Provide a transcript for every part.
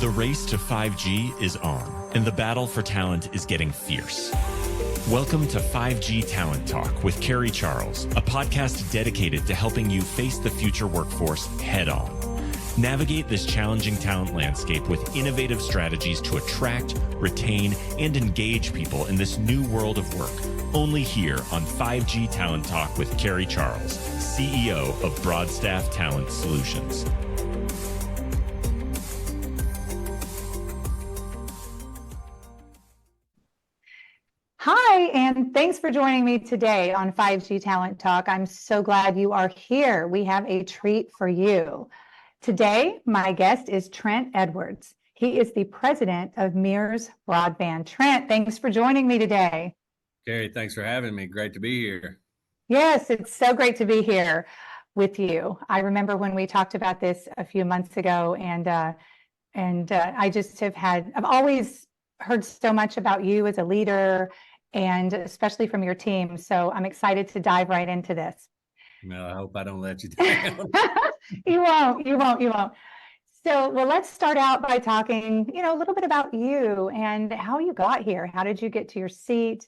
The race to 5G is on, and the battle for talent is getting fierce. Welcome to 5G Talent Talk with Carrie Charles, a podcast dedicated to helping you face the future workforce head on. Navigate this challenging talent landscape with innovative strategies to attract, retain, and engage people in this new world of work. Only here on 5G Talent Talk with Carrie Charles, CEO of Broadstaff Talent Solutions. Hi, and thanks for joining me today on 5G Talent Talk. I'm so glad you are here. We have a treat for you. Today, my guest is Trent Edwards. He is the president of Mears Broadband. Trent, thanks for joining me today. Carrie, thanks for having me. Great to be here. Yes, it's so great to be here with you. I remember when we talked about this a few months ago, and I just I've always heard so much about you as a leader, and especially from your team. So I'm excited to dive right into this. No, I hope I don't let you down. You won't. So, well, let's start out by talking, a little bit about you and how you got here. How did you get to your seat?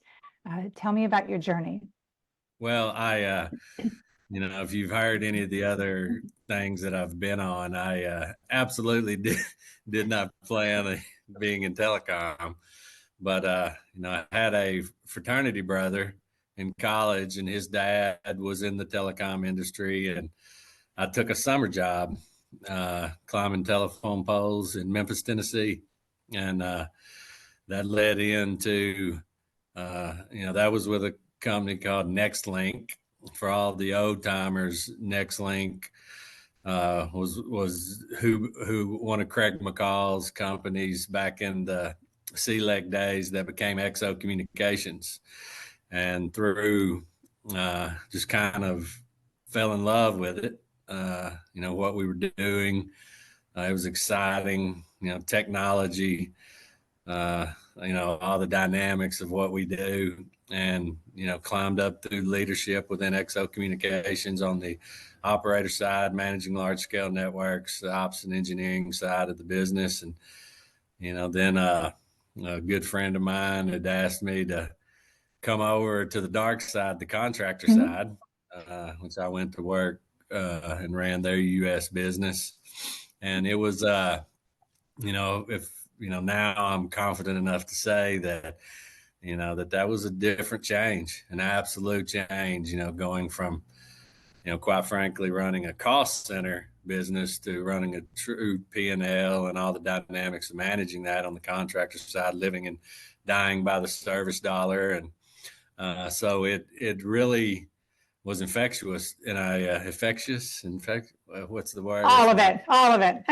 Tell me about your journey. Well, if you've heard any of the other things that I've been on, I absolutely did not plan on being in telecom. But, I had a fraternity brother in college, and his dad was in the telecom industry. And I took a summer job climbing telephone poles in Memphis, Tennessee. And that led into, that was with a company called NextLink. For all the old timers, NextLink was who one of Craig McCall's companies back in the C-Leg days that became XO Communications. And through just kind of fell in love with it, what we were doing. It was exciting, technology, all the dynamics of what we do, and, climbed up through leadership within XO Communications on the operator side, managing large scale networks, the ops and engineering side of the business. And, then a good friend of mine had asked me to come over to the dark side, the contractor side, which I went to work and ran their U.S. business. And it was, now I'm confident enough to say that, that was a different change, an absolute change, going from, quite frankly, running a cost center business to running a true P&L and all the dynamics of managing that on the contractor side, living and dying by the service dollar. And so it really was infectious, and what's the word? All of it.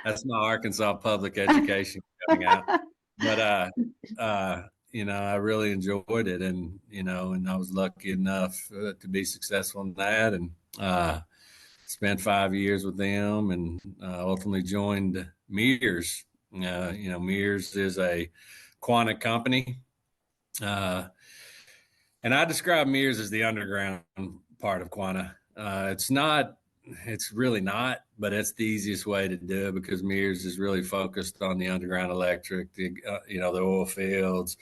That's my Arkansas public education coming out. But, I really enjoyed it, and, and I was lucky enough to be successful in that, and spent 5 years with them, and ultimately joined Mears. Mears is a Quanta company. And I describe Mears as the underground part of Quanta. It's really not, but it's the easiest way to do it, because Mears is really focused on the underground electric, the oil fields,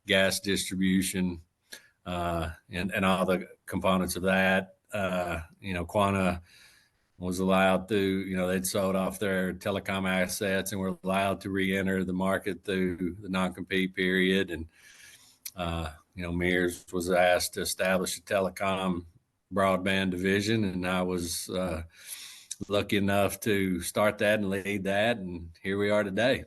gas distribution, and all the components of that. Quanta was allowed to, they'd sold off their telecom assets and were allowed to re-enter the market through the non-compete period. And, Mears was asked to establish a telecom broadband division, and I was lucky enough to start that and lead that, and here we are today.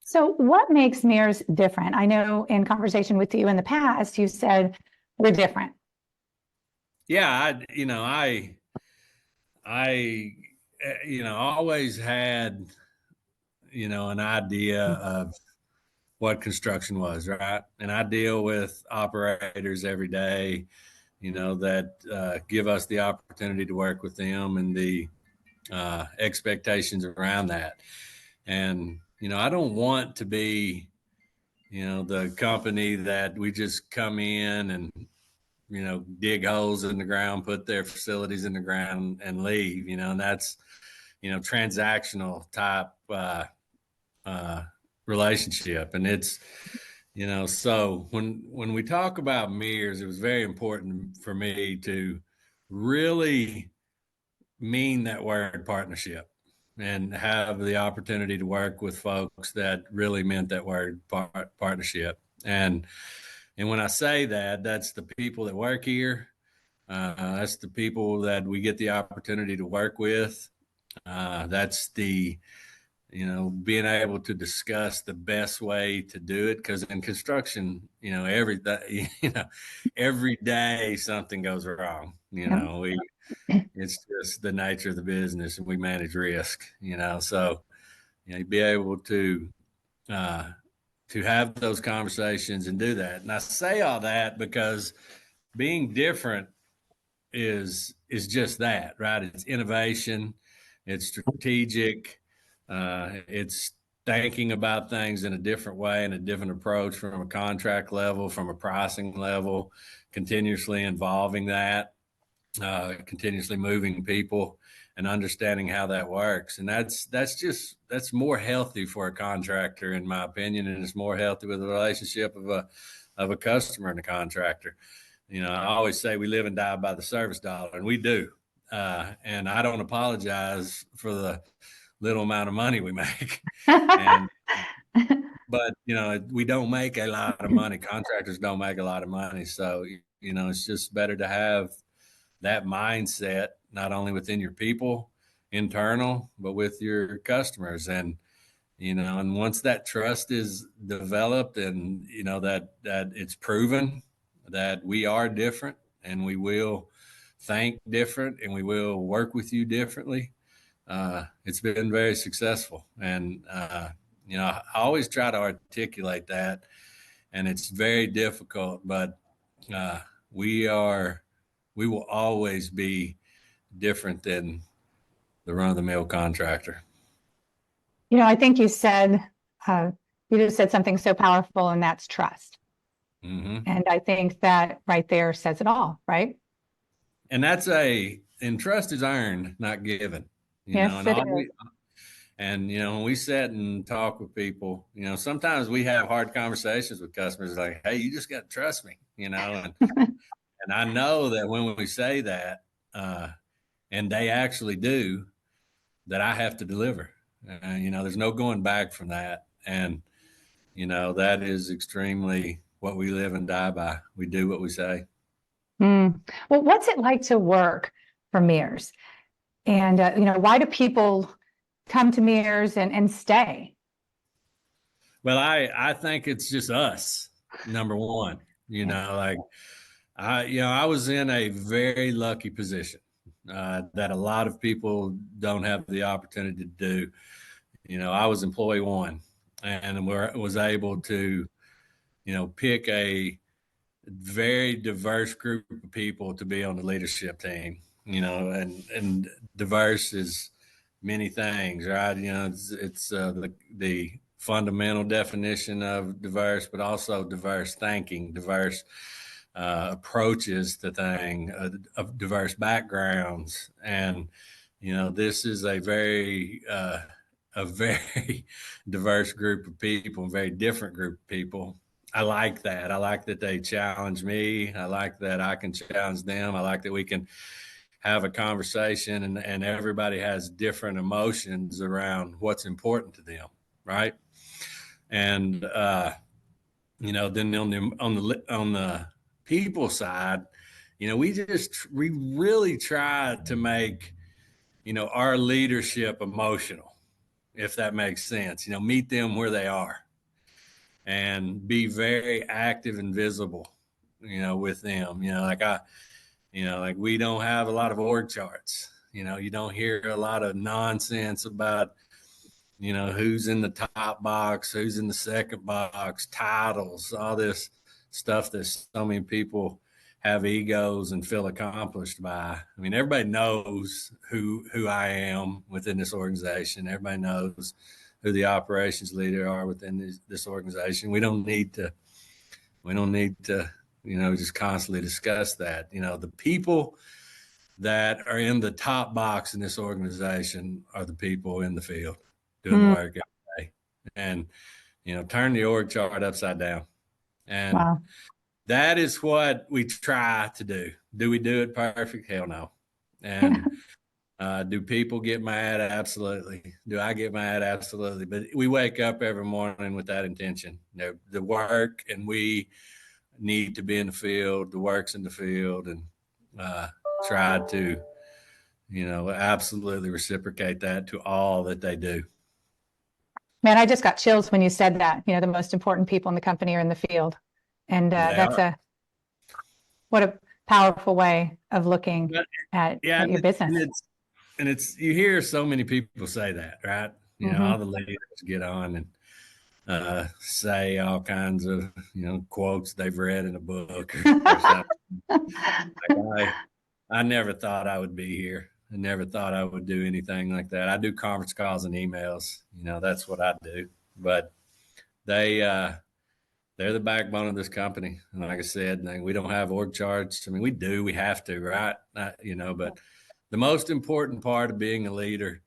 So what makes Mears different? I know in conversation with you in the past, you said we're different. Yeah, I always had, an idea of what construction was, right? And I deal with operators every day, that give us the opportunity to work with them, and the expectations around that. And, I don't want to be, the company that we just come in and, dig holes in the ground, put their facilities in the ground and leave, and that's, transactional type relationship. And it's, so when we talk about Mears, it was very important for me to really mean that word partnership and have the opportunity to work with folks that really meant that word partnership. And when I say that, that's the people that work here. That's the people that we get the opportunity to work with. That's the, being able to discuss the best way to do it. Because in construction, every day something goes wrong. It's just the nature of the business, and we manage risk. So you'd be able to have those conversations and do that. And I say all that because being different is just that, right? It's innovation, it's strategic, it's thinking about things in a different way and a different approach from a contract level, from a pricing level, continuously involving that, continuously moving people and understanding how that works. And that's more healthy for a contractor, in my opinion, and it's more healthy with the relationship of a customer and a contractor. I always say we live and die by the service dollar, and we do. And I don't apologize for the little amount of money we make. But we don't make a lot of money. Contractors don't make a lot of money. So, it's just better to have that mindset, not only within your people, internal, but with your customers. And, and once that trust is developed and, that it's proven that we are different and we will think different and we will work with you differently, it's been very successful. And, I always try to articulate that, and it's very difficult, but we will always be different than the run-of-the-mill contractor. I think you just said something so powerful, and that's trust. Mm-hmm. And I think that right there says it all, right? And and trust is earned, not given. Yes, it is. And, when we sit and talk with people, sometimes we have hard conversations with customers like, hey, you just got to trust me, and, and I know that when we say that, and they actually do, that I have to deliver. There's no going back from that. And, that is extremely what we live and die by. We do what we say. Well, what's it like to work for Mears? And, why do people come to Mears and stay? Well, I think it's just us, number one. I was in a very lucky position that a lot of people don't have the opportunity to do. I was employee one, and was able to, pick a very diverse group of people to be on the leadership team. And diverse is many things, right? It's the fundamental definition of diverse, but also diverse thinking, diverse approaches to things, of diverse backgrounds. And, this is a very diverse group of people, a very different group of people. I like that. I like that they challenge me. I like that I can challenge them. I like that we can have a conversation and everybody has different emotions around what's important to them. Right. And, then on the people side, we really try to make, our leadership emotional, if that makes sense, meet them where they are and be very active and visible, with them, like we don't have a lot of org charts. You don't hear a lot of nonsense about, who's in the top box, who's in the second box, titles, all this stuff that so many people have egos and feel accomplished by. I mean, everybody knows who I am within this organization. Everybody knows who the operations leader are within this organization. We don't need to, just constantly discuss that. The people that are in the top box in this organization are the people in the field doing the work every day. And, turn the org chart upside down. And Wow. that is what we try to do. Do we do it perfect? Hell no. And do people get mad? Absolutely. Do I get mad? Absolutely. But we wake up every morning with that intention. The work, and we need to be in the field. The work's in the field, and try to, absolutely reciprocate that to all that they do. Man, I just got chills when you said that. The most important people in the company are in the field. And what a powerful way of looking at your business. And it's you hear so many people say that, right? All the leaders get on and say all kinds of quotes they've read in a book or something. I never thought I would be here. I never thought I would do anything like that. I do conference calls and emails. That's what I do. But they're the backbone of this company. And like I said, we don't have org charts. I mean, we do. We have to, right? But the most important part of being a leader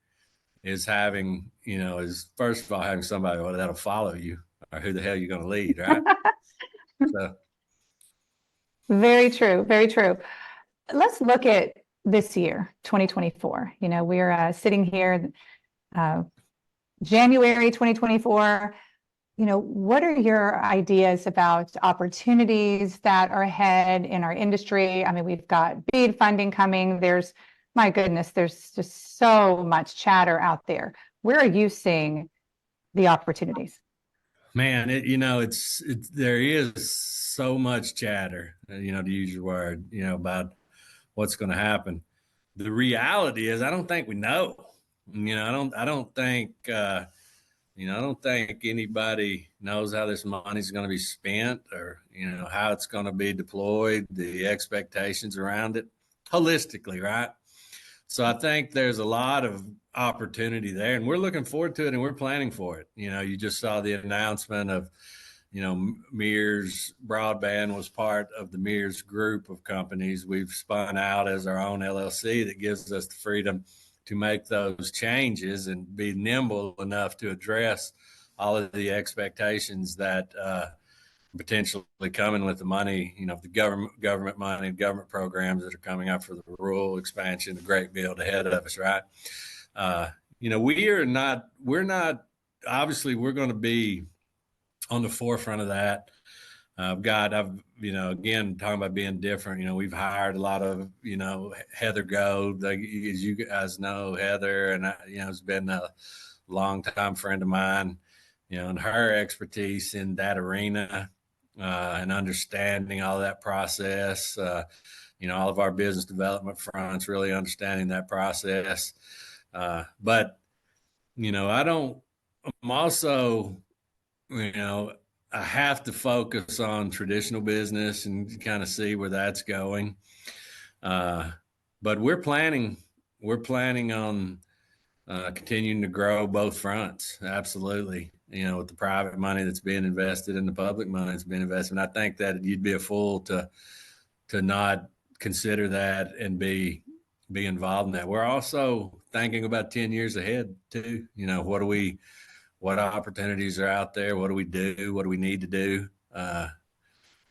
is having, is first of all, having somebody that'll follow you, or who the hell you're going to lead, right? So. Very true. Very true. Let's look at this year, 2024. We're sitting here, January 2024. What are your ideas about opportunities that are ahead in our industry? I mean, we've got BEAD funding coming. My goodness, there's just so much chatter out there. Where are you seeing the opportunities? Man, there is so much chatter, to use your word, about what's going to happen. The reality is, I don't think we know. I don't think anybody knows how this money is going to be spent, or how it's going to be deployed, the expectations around it holistically, right? So I think there's a lot of opportunity there, and we're looking forward to it, and we're planning for it. You just saw the announcement of, Mears Broadband was part of the Mears group of companies. We've spun out as our own LLC that gives us the freedom to make those changes and be nimble enough to address all of the expectations that potentially coming with the money, the government money, government programs that are coming up for the rural expansion, the great build ahead of us, right? We're not, obviously we're going to be on the forefront of that. Again, talking about being different, we've hired a lot of, Heather Gold, as you guys know, Heather, and has been a longtime friend of mine, and her expertise in that arena, and understanding all of that process, all of our business development fronts, really understanding that process. But, I'm also, I have to focus on traditional business and kind of see where that's going. But we're planning on continuing to grow both fronts. Absolutely. With the private money that's being invested and the public money that's being invested. And I think that you'd be a fool to not consider that and be involved in that. We're also thinking about 10 years ahead too. What opportunities are out there? What do we do? What do we need to do?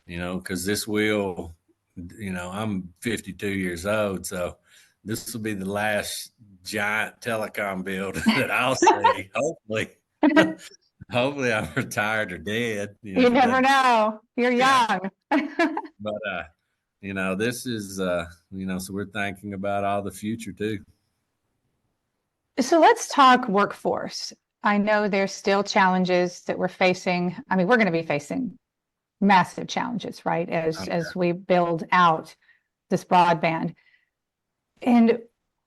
Because this will, I'm 52 years old, so this will be the last giant telecom build that I'll see. Hopefully I'm retired or dead. You never know. You're young. But, this is, so we're thinking about all the future too. So let's talk workforce. I know there's still challenges that we're facing. I mean, we're going to be facing massive challenges, right? As we build out this broadband. And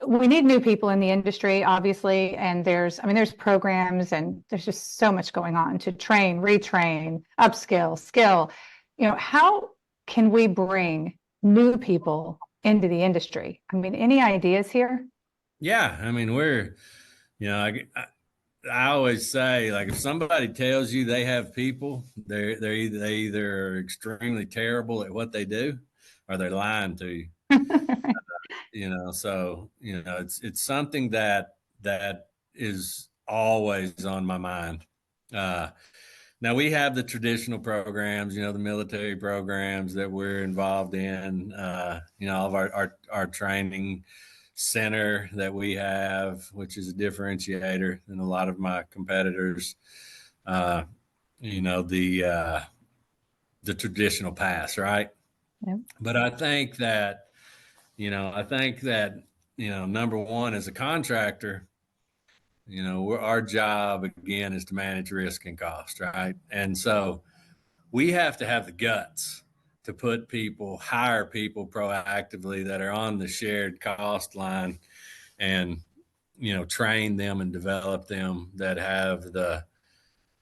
we need new people in the industry, obviously. And there's programs, and there's just so much going on to train, retrain, upskill, skill. How can we bring new people into the industry? I mean, any ideas here? Yeah. I mean, I always say, like, if somebody tells you they have people, they either are extremely terrible at what they do, or they're lying to you. So, it's something that is always on my mind. Now we have the traditional programs, the military programs that we're involved in, all of our training center that we have, which is a differentiator than a lot of my competitors. The traditional pass, right? Yeah. But I think that, number one, as a contractor, our job again is to manage risk and cost, right? And so we have to have the guts to hire people proactively that are on the shared cost line, and train them and develop them that have the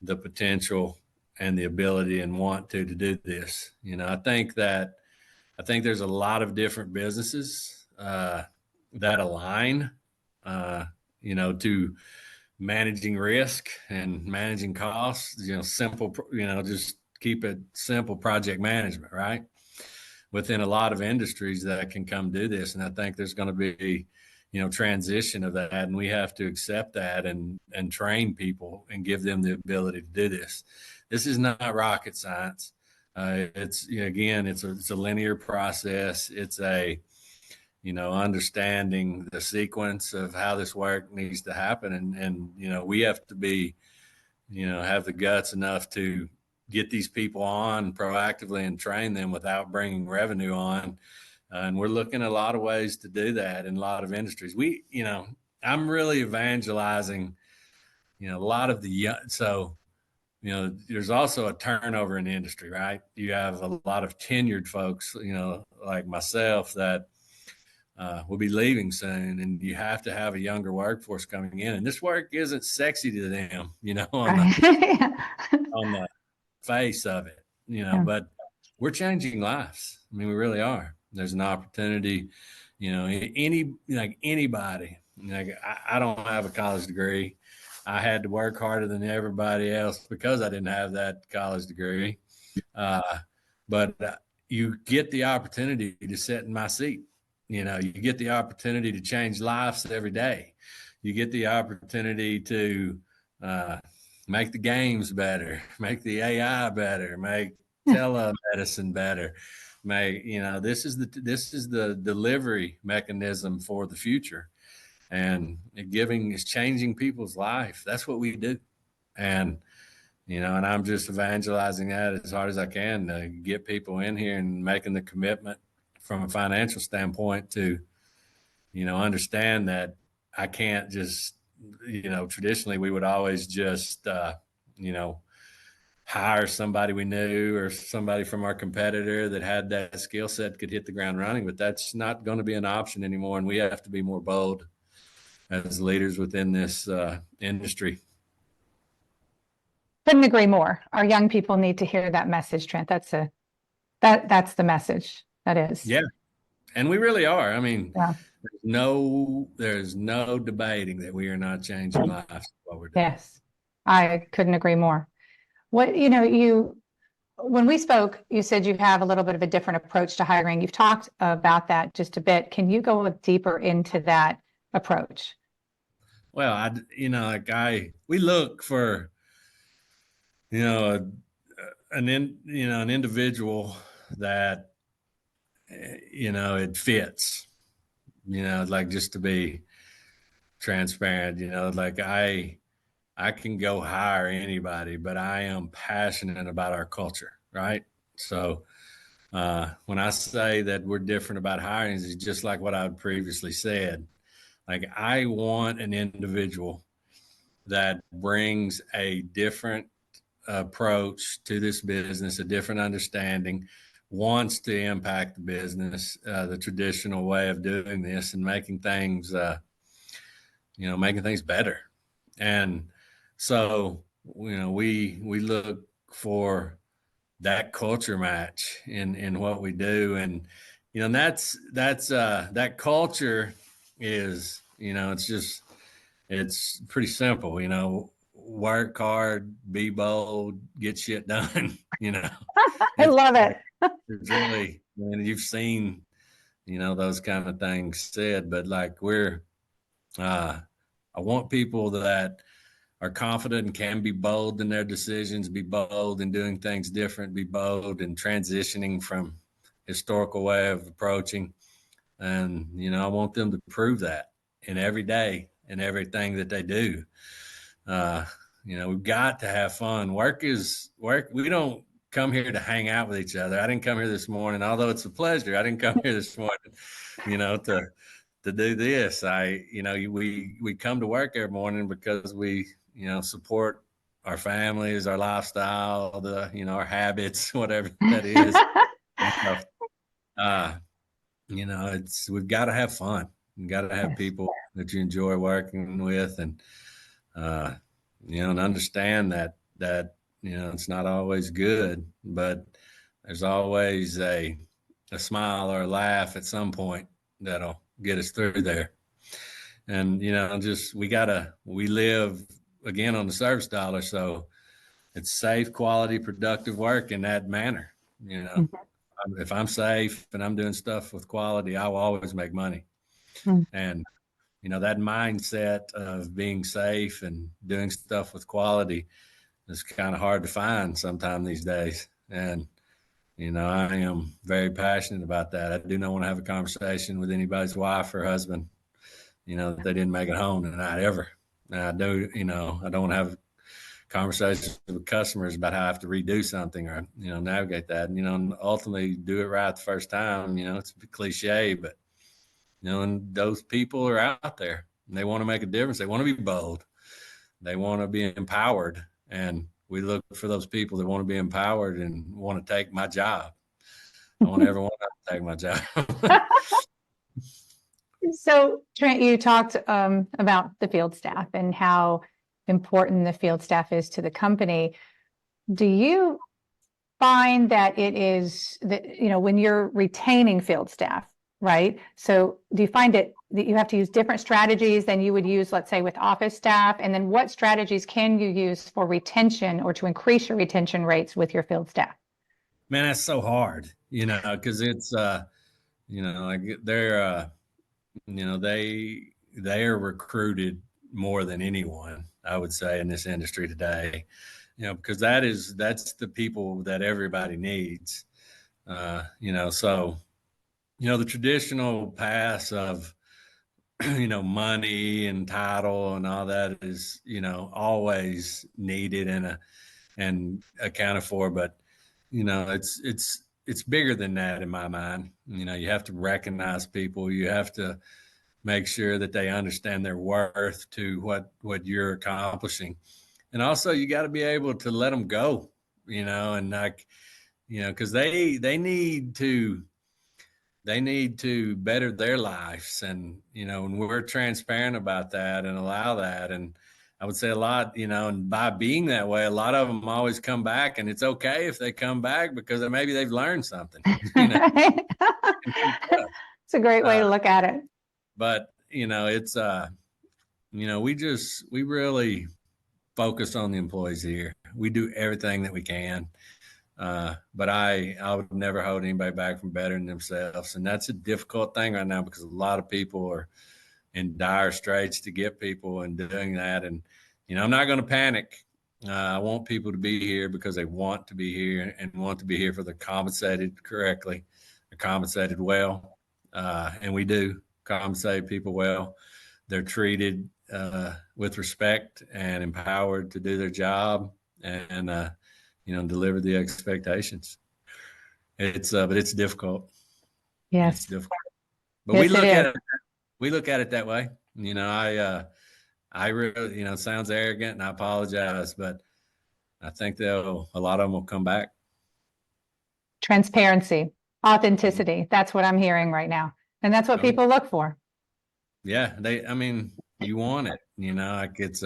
potential and the ability and want to do this. I think there's a lot of different businesses that align, to managing risk and managing costs, simple, just keep it simple project management, right? Within a lot of industries that can come do this. And I think there's going to be, transition of that. And we have to accept that and train people and give them the ability to do this. This is not rocket science. It's a linear process. It's understanding the sequence of how this work needs to happen. And we have to be, have the guts enough to get these people on proactively and train them without bringing revenue on. And we're looking at a lot of ways to do that in a lot of industries. I'm really evangelizing, a lot of there's also a turnover in the industry, right? You have a lot of tenured folks, like myself that will be leaving soon, and you have to have a younger workforce coming in. And this work isn't sexy to them, on the face of it, but we're changing lives. I mean, we really are. There's an opportunity, anybody, I don't have a college degree. I had to work harder than everybody else because I didn't have that college degree. But you get the opportunity to sit in my seat. You get the opportunity to change lives every day. You get the opportunity to make the games better, make the AI better, make telemedicine better. This is the delivery mechanism for the future, and is changing people's life. That's what we do. And, and I'm just evangelizing that as hard as I can to get people in here and making the commitment from a financial standpoint to, understand that I can't just, traditionally we would always just, hire somebody we knew or somebody from our competitor that had that skill set, could hit the ground running, but that's not going to be an option anymore. And we have to be more bold as leaders within this industry. Couldn't agree more. Our young people need to hear that message, Trent. That's the message. That is. Yeah. And we really are. I mean, there's no debating that we are not changing lives while we're doing. Yes. I couldn't agree more. When we spoke, you said you have a little bit of a different approach to hiring. You've talked about that just a bit. Can you go deeper into that approach? Well, we look for, an individual that, it fits, just to be transparent, I can go hire anybody, but I am passionate about our culture, right? So when I say that we're different about hiring, it's just like what I previously said. I want an individual that brings a different approach to this business, a different understanding, wants to impact the business, the traditional way of doing this, and making things better. And so, we look for that culture match in what we do. And, that culture is, it's pretty simple, work hard, be bold, get shit done, I love it. It's really, you've seen, those kind of things said. But like I want people that are confident and can be bold in their decisions, be bold in doing things different, be bold in transitioning from historical way of approaching. And, I want them to prove that in every day and everything that they do. We've got to have fun. Work is work. We don't come here to hang out with each other. I didn't come here this morning, although it's a pleasure. I didn't come here this morning, to do this. We come to work every morning because we, support our families, our lifestyle, our habits, whatever that is. We've got to have fun. We've got to have people that you enjoy working with, and and understand that it's not always good, but there's always a smile or a laugh at some point that'll get us through there. And we live again on the service dollar, so it's safe, quality, productive work in that manner. If I'm safe and I'm doing stuff with quality, I will always make money. And that mindset of being safe and doing stuff with quality is kind of hard to find sometime these days. And I am very passionate about that. I do not want to have a conversation with anybody's wife or husband that they didn't make it home tonight ever. And I don't want to have conversations with customers about how I have to redo something or, navigate that, and ultimately do it right the first time. It's a cliche, but, and those people are out there and they want to make a difference. They want to be bold. They want to be empowered. And we look for those people that want to be empowered and want to take my job. I want everyone to take my job. So, Trent, you talked about the field staff and how important the field staff is to the company. Do you find that it is that, when you're retaining field staff, right? So do you find it that you have to use different strategies than you would use, let's say, with office staff? And then what strategies can you use for retention or to increase your retention rates with your field staff? Man, that's so hard, because it's, like they're, they are recruited more than anyone, I would say, in this industry today, because that's the people that everybody needs, so, the traditional paths of, money and title and all that is, always needed and accounted for, but, it's bigger than that in my mind. You have to recognize people. You have to make sure that they understand their worth to what you're accomplishing. And also you got to be able to let them go, and because they need to better their lives. And, when we're transparent about that and allow that, and I would say a lot, and by being that way, a lot of them always come back, and it's okay if they come back because maybe they've learned something. It's a great way to look at it. But, it's, we really focus on the employees here. We do everything that we can. But I would never hold anybody back from bettering themselves. And that's a difficult thing right now because a lot of people are in dire straits to get people and doing that. And, I'm not going to panic. I want people to be here because they want to be here and want to be here for they're compensated correctly, they're compensated well. And we do compensate people well. They're treated with respect and empowered to do their job and deliver the expectations. But it's difficult. Yes. It's difficult. But yes, we look at it that way. I really, it sounds arrogant and I apologize, but I think a lot of them will come back. Transparency, authenticity. That's what I'm hearing right now. And that's what people look for. Yeah. You want it, like it's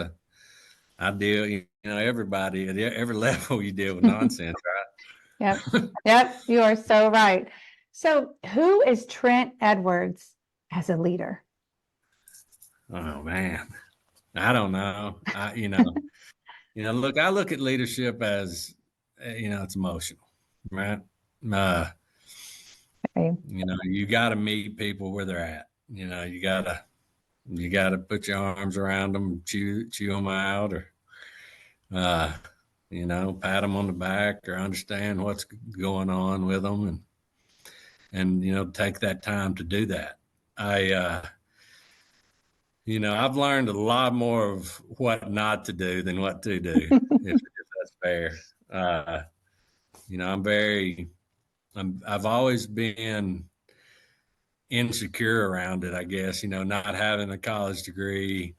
I deal, everybody at every level you deal with nonsense, right? Yep. You are so right. So who is Trent Edwards as a leader? Oh man, I don't know. Look, I look at leadership as, it's emotional, right? You know, you got to meet people where they're at. You know, you gotta put your arms around them, chew them out, or you know, pat them on the back, or understand what's going on with them, and you know, take that time to do that. You know, I've learned a lot more of what not to do than what to do, if that's fair. You know, I've always been insecure around it, I guess, you know, not having a college degree,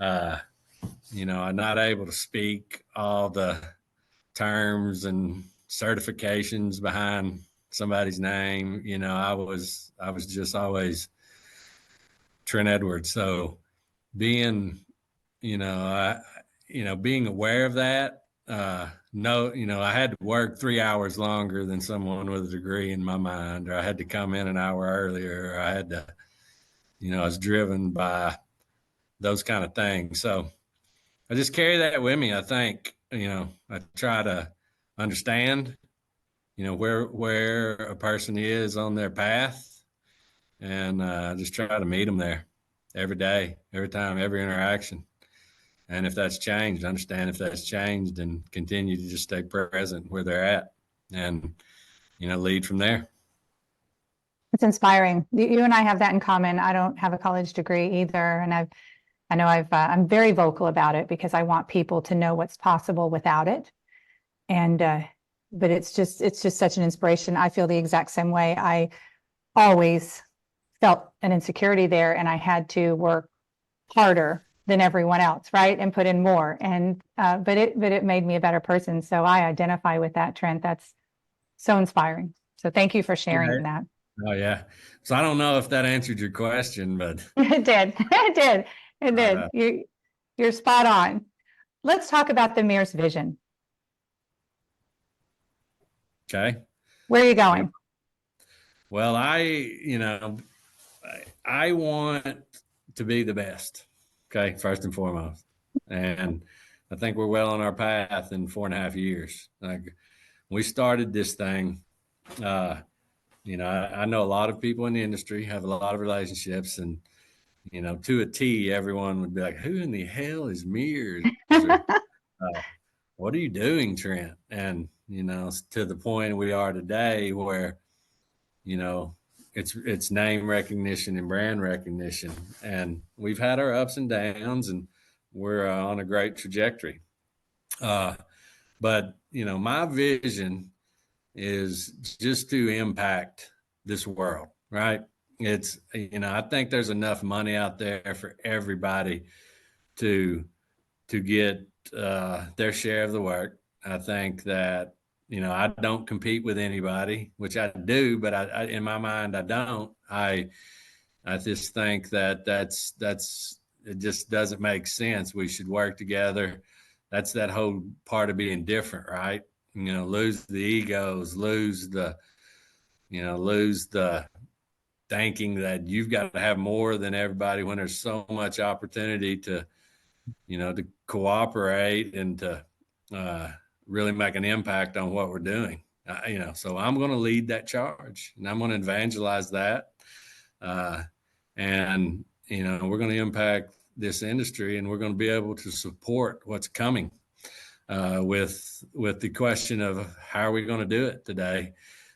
you know, I'm not able to speak all the terms and certifications behind somebody's name. You know, I was just always Trent Edwards. So being, you know, being aware of that, no, you know, I had to work 3 hours longer than someone with a degree in my mind, or I had to come in an hour earlier, or I had to, you know, I was driven by those kind of things. So I just carry that with me. I think, you know, I try to understand, you know, where a person is on their path, and just try to meet them there every day, every time, every interaction. And if that's changed, understand if that's changed, and continue to just stay present where they're at, and, you know, lead from there. It's inspiring. You and I have that in common. I don't have a college degree either, and I'm very vocal about it because I want people to know what's possible without it. And but it's just such an inspiration. I feel the exact same way. I always felt an insecurity there, and I had to work harder than everyone else, right? And put in more. And but it made me a better person. So I identify with that, Trent. That's so inspiring. So thank you for sharing that. Oh yeah. So I don't know if that answered your question, but It did. It did. You're spot on. Let's talk about the Mears vision. Okay. Where are you going? Well, I want to be the best. Okay, first and foremost. And I think we're well on our path in 4.5 years. Like, we started this thing, you know, I know a lot of people in the industry, have a lot of relationships, and, you know, to a T, everyone would be like, who in the hell is Mears? Or, what are you doing, Trent? And, you know, to the point we are today where, you know, it's name recognition and brand recognition. And we've had our ups and downs, and we're on a great trajectory. But, you know, my vision is just to impact this world, right? It's, you know, I think there's enough money out there for everybody to get their share of the work. I think that, you know, I don't compete with anybody, which I do, but I in my mind, I don't. I just think that's it just doesn't make sense. We should work together. That's that whole part of being different, right? You know, lose the egos, lose the thinking that you've got to have more than everybody, when there's so much opportunity to, you know, to cooperate and to really make an impact on what we're doing. You know, so I'm going to lead that charge, and I'm going to evangelize that. And, you know, we're going to impact this industry, and we're going to be able to support what's coming with the question of how are we going to do it today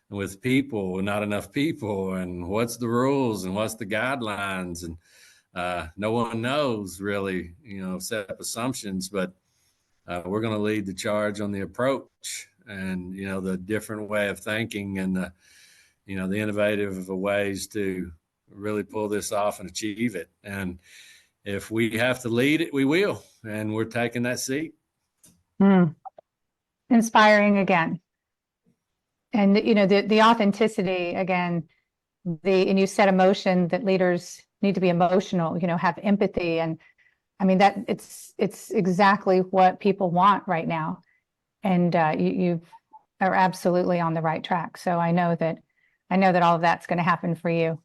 with people, not enough people, and what's the rules and what's the guidelines, and no one knows really, you know, set up assumptions, but we're going to lead the charge on the approach, and, you know, the different way of thinking, and the, you know, the innovative ways to really pull this off and achieve it. And if we have to lead it, we will, and we're taking that seat. Inspiring again. And, you know, the authenticity again, and you said emotion, that leaders need to be emotional, you know, have empathy. And I mean, that it's exactly what people want right now. And you are absolutely on the right track. So I know that all of that's going to happen for you.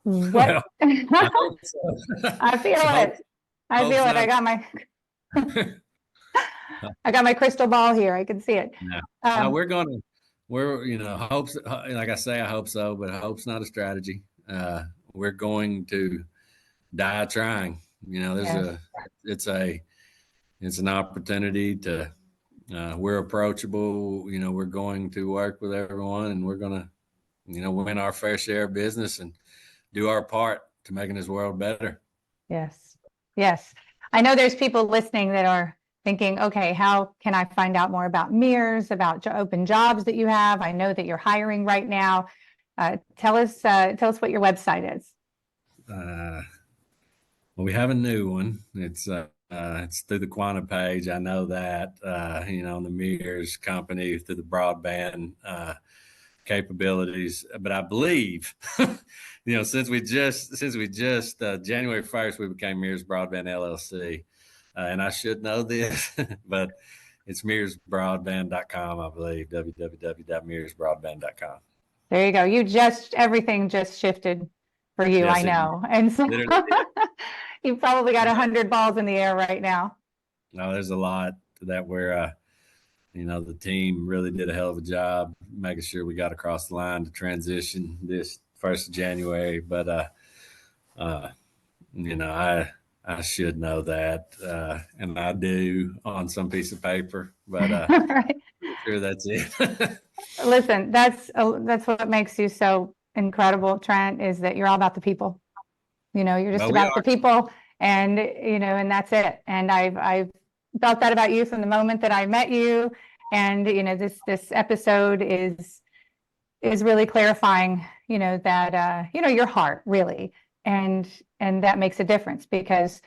What? Well, I hope so. I feel it. I feel it. I got my crystal ball here. I can see it. No, we're going we're, hopes, like I say, I hope so, but hope's not a strategy. We're going to die trying. Yes. It's an opportunity to, we're approachable. We're going to work with everyone, and we're going to, win our fair share of business and do our part to making this world better. Yes. Yes. I know there's people listening that are thinking, okay, how can I find out more about Mears, about open jobs that you have? I know that you're hiring right now. Tell us what your website is. Well, we have a new one. It's through the Quanta page. I know that, on the Mears company through the broadband capabilities. But I believe, since we just January 1st, we became Mears Broadband LLC. And I should know this, but it's mearsbroadband.com, I believe, www.mearsbroadband.com. There you go. Everything just shifted for you, yes, I know. And so you probably got 100 balls in the air right now. No, there's a lot that where, the team really did a hell of a job making sure we got across the line to transition this 1st of January. But, I should know that, and I do on some piece of paper, but right. I'm sure that's it. Listen, that's what makes you so incredible, Trent, is that you're all about the people. You're just about the people, and and that's it. And I've felt that about you from the moment that I met you, and this episode is really clarifying, that your heart really. And that makes a difference, because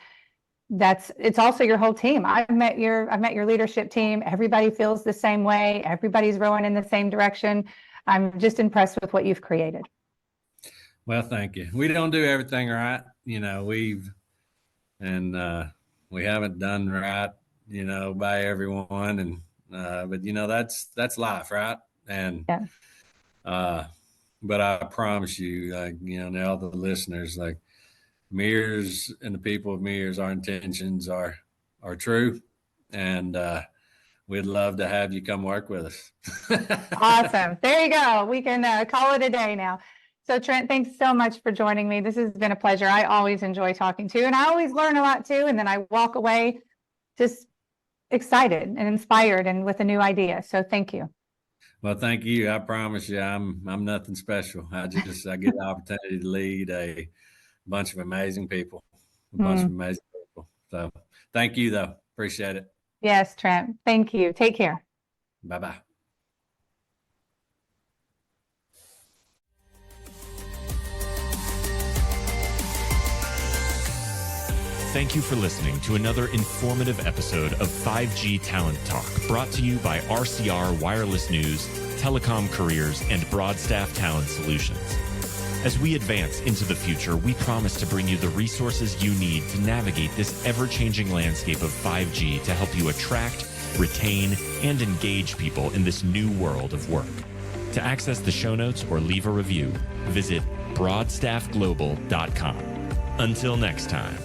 it's also your whole team. I've met your leadership team. Everybody feels the same way. Everybody's rowing in the same direction. I'm just impressed with what you've created. Well, thank you. We don't do everything right. We haven't done right, by everyone. And, but that's life, right? And, yeah. But I promise you, to all the listeners, Mears and the people of Mears, our intentions are true, and we'd love to have you come work with us. Awesome. There you go. We can call it a day now. So Trent, thanks so much for joining me. This has been a pleasure. I always enjoy talking to you, and I always learn a lot too. And then I walk away just excited and inspired and with a new idea. So thank you. Well, thank you. I promise you, I'm nothing special. I get the opportunity to lead a bunch of amazing people, So thank you, though. Appreciate it. Yes, Trent. Thank you. Take care. Bye-bye. Thank you for listening to another informative episode of 5G Talent Talk, brought to you by RCR Wireless News, Telecom Careers, and Broadstaff Talent Solutions. As we advance into the future, we promise to bring you the resources you need to navigate this ever-changing landscape of 5G to help you attract, retain, and engage people in this new world of work. To access the show notes or leave a review, visit broadstaffglobal.com. Until next time.